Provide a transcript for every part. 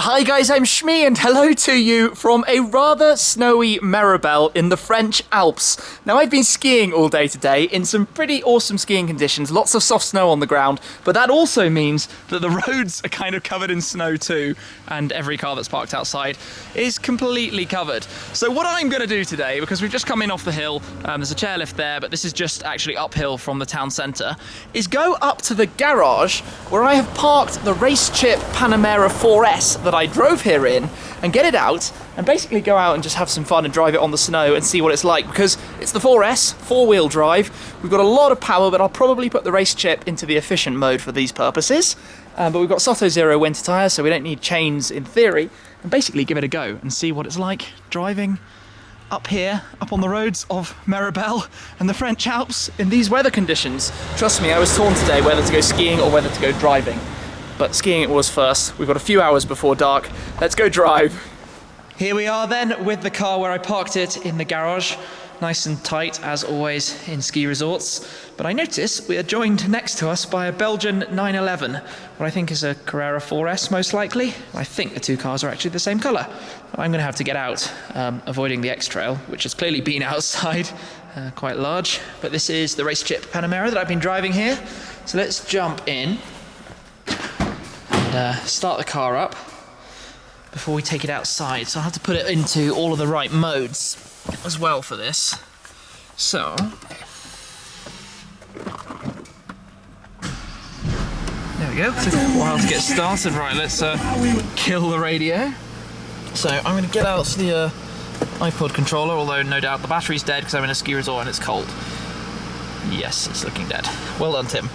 Hi guys, I'm Shmi and hello to you from a rather snowy Maribel in the French Alps. Now I've been skiing all day today in some pretty awesome skiing conditions, lots of soft snow on the ground, but that also means that the roads are kind of covered in snow too, and every car that's parked outside is completely covered. So what I'm going to do today, because we've just come in off the hill, there's a chairlift there, but this is just actually uphill from the town centre, is go up to the garage where I have parked the RaceChip Panamera 4S that I drove here in, and get it out and basically go out and just have some fun and drive it on the snow and see what it's like, because it's the 4S, four-wheel drive. We've got a lot of power, but I'll probably put the RaceChip into the efficient mode for these purposes. But we've got Sottozero winter tyres, so we don't need chains in theory, and basically give it a go and see what it's like driving up here, up on the roads of Maribel and the French Alps in these weather conditions. Trust me, I was torn today whether to go skiing or whether to go driving. But skiing it was first. We've got a few hours before dark. Let's go drive. Here we are then with the car where I parked it in the garage. Nice and tight as always in ski resorts. But I notice we are joined next to us by a Belgian 911, what I think is a Carrera 4S most likely. I think the two cars are actually the same colour. I'm going to have to get out, avoiding the X-Trail, which has clearly been outside, quite large. But this is the RaceChip Panamera that I've been driving here. So let's jump in. Start the car up before we take it outside. So I'll have to put it into all of the right modes as well for this. So there we go. Took a while to get started. Right, let's kill the radio. So I'm going to get out the iPod controller, although no doubt the battery's dead because I'm in a ski resort and it's cold. Yes, it's looking dead. Well done, Tim.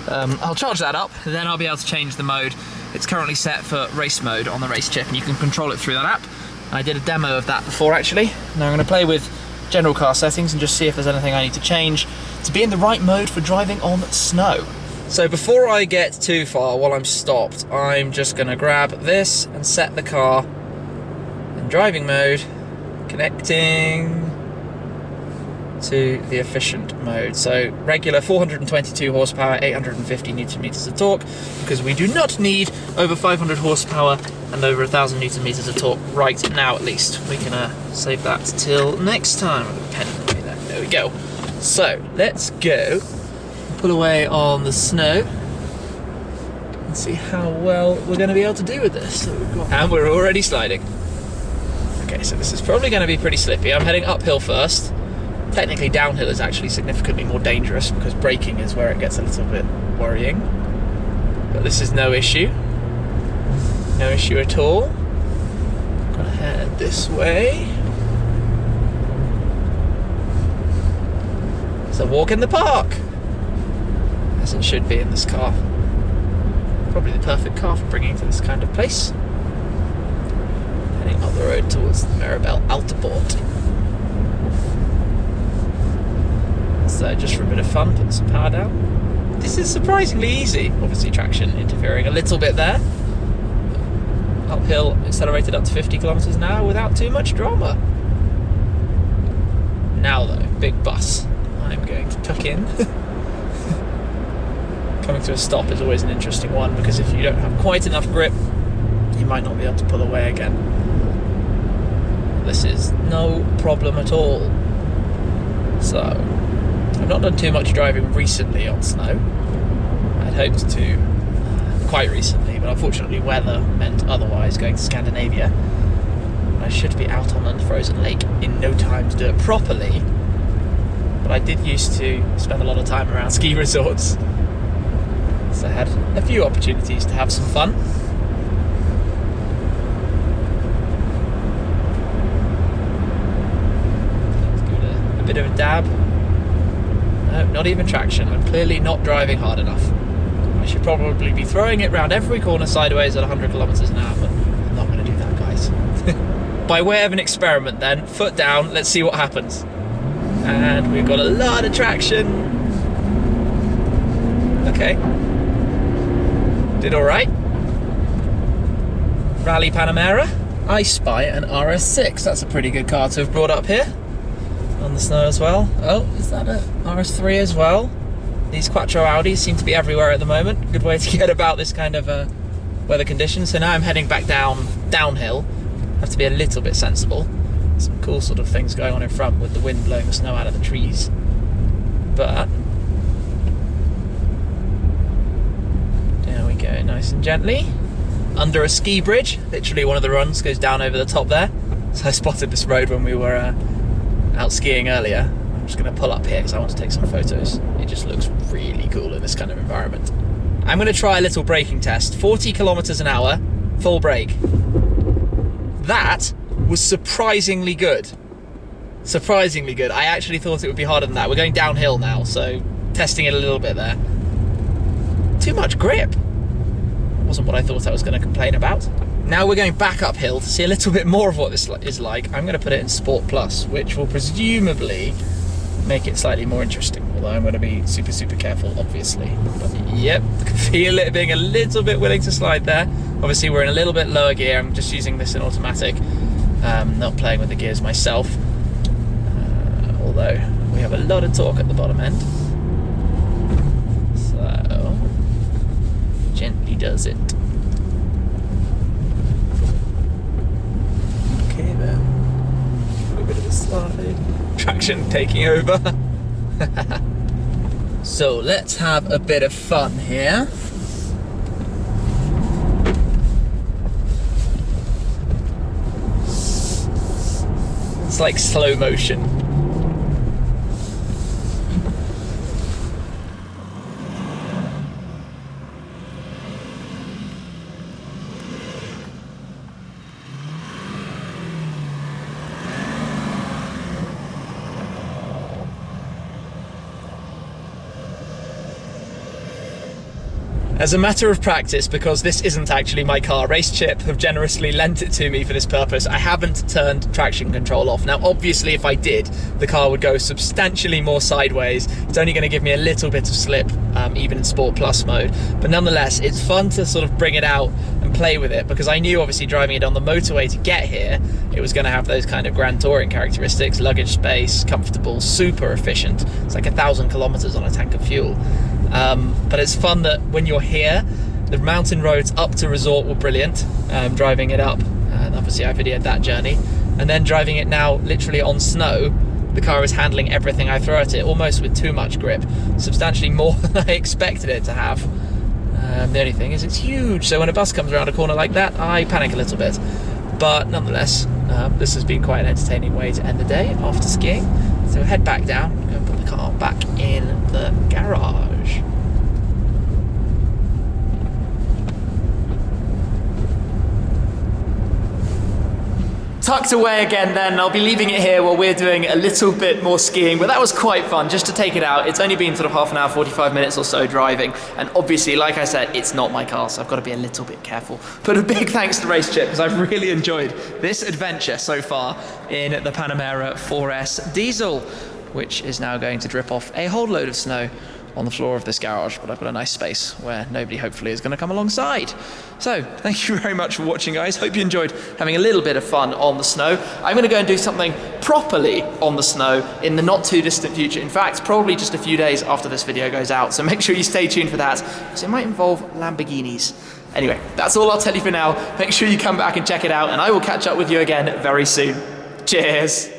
I'll charge that up, then I'll be able to change the mode. It's currently set for race mode on the RaceChip, and you can control it through that app. I did a demo of that before actually. Now I'm going to play with general car settings and just see if there's anything I need to change to be in the right mode for driving on snow. So before I get too far while I'm stopped, I'm just going to grab this and set the car in driving mode, connecting to the efficient mode. So regular 422 horsepower, 850 newton meters of torque, because we do not need over 500 horsepower and over 1,000 newton meters of torque right now at least. We can save that till next time. I've got a pen in the way there. There we go. So let's go pull away on the snow and see how well we're going to be able to do with this. So and we're already sliding. Okay, so this is probably going to be pretty slippy. I'm heading uphill first. Technically downhill is actually significantly more dangerous because braking is where it gets a little bit worrying. But this is no issue. No issue at all. Gonna head this way. It's a walk in the park, as it should be in this car. Probably the perfect car for bringing to this kind of place. Heading up the road towards the Maribel Autoport. So just for a bit of fun, put some power down. This is surprisingly easy. Obviously traction interfering a little bit there. Uphill, accelerated up to 50 kilometers an hour without too much drama. Now though, big bus. I'm going to tuck in. Coming to a stop is always an interesting one, because if you don't have quite enough grip, you might not be able to pull away again. This is no problem at all. So I've not done too much driving recently on snow. I'd hoped to quite recently, but unfortunately weather meant otherwise, going to Scandinavia. I should be out on a frozen lake in no time to do it properly, but I did used to spend a lot of time around ski resorts, so I had a few opportunities to have some fun. Let's give it a bit of a dab. No, not even traction. I'm clearly not driving hard enough. I should probably be throwing it round every corner sideways at 100 kilometers an hour, but I'm not going to do that, guys. By way of an experiment then, foot down, let's see what happens. And we've got a lot of traction. Okay. Did alright. Rally Panamera. I spy an RS6. That's a pretty good car to have brought up here. On the snow as well. Oh, is that a RS3 as well? These Quattro Audis seem to be everywhere at the moment. Good way to get about this kind of weather conditions. So now I'm heading back downhill. Have to be a little bit sensible. Some cool sort of things going on in front with the wind blowing the snow out of the trees. But there we go, nice and gently. Under a ski bridge, literally one of the runs goes down over the top there. So I spotted this road when we were out skiing earlier. I'm just going to pull up here because I want to take some photos. It just looks really cool in this kind of environment. I'm going to try a little braking test. 40 kilometers an hour, full brake. That was surprisingly good. Surprisingly good. I actually thought it would be harder than that. We're going downhill now, so testing it a little bit there. Too much grip. Wasn't what I thought I was going to complain about. Now we're going back uphill to see a little bit more of what this is like. I'm going to put it in Sport Plus, which will presumably make it slightly more interesting. Although I'm going to be super, super careful, obviously. But yep, I can feel it being a little bit willing to slide there. Obviously we're in a little bit lower gear. I'm just using this in automatic. Not playing with the gears myself. Although we have a lot of torque at the bottom end. So, gently does it. Okay then. A little bit of a slide. Traction taking over. So let's have a bit of fun here. It's like slow motion. As a matter of practice, because this isn't actually my car, RaceChip have generously lent it to me for this purpose, I haven't turned traction control off. Now obviously if I did, the car would go substantially more sideways. It's only going to give me a little bit of slip, even in Sport Plus mode. But nonetheless, it's fun to sort of bring it out and play with it, because I knew obviously driving it on the motorway to get here, it was going to have those kind of Grand Touring characteristics, luggage space, comfortable, super efficient. It's like 1,000 kilometers on a tank of fuel. But it's fun that when you're here, the mountain roads up to resort were brilliant, driving it up, and obviously I videoed that journey, and then driving it now literally on snow, the car is handling everything I throw at it almost with too much grip, substantially more than I expected it to have. The only thing is it's huge, so when a bus comes around a corner like that, I panic a little bit. But nonetheless, this has been quite an entertaining way to end the day after skiing. So head back down, go and put the car back in the garage. Tucked away again then, I'll be leaving it here while we're doing a little bit more skiing, but that was quite fun just to take it out. It's only been sort of half an hour, 45 minutes or so driving, and obviously, like I said, it's not my car, so I've got to be a little bit careful. But a big thanks to RaceChip, because I've really enjoyed this adventure so far in the Panamera 4S diesel, which is now going to drip off a whole load of snow on the floor of this garage, but I've got a nice space where nobody hopefully is going to come alongside. So thank you very much for watching, guys. Hope you enjoyed having a little bit of fun on the snow. I'm going to go and do something properly on the snow in the not too distant future. In fact, probably just a few days after this video goes out, so make sure you stay tuned for that, because it might involve Lamborghinis. Anyway, that's all I'll tell you for now. Make sure you come back and check it out, and I will catch up with you again very soon. Cheers.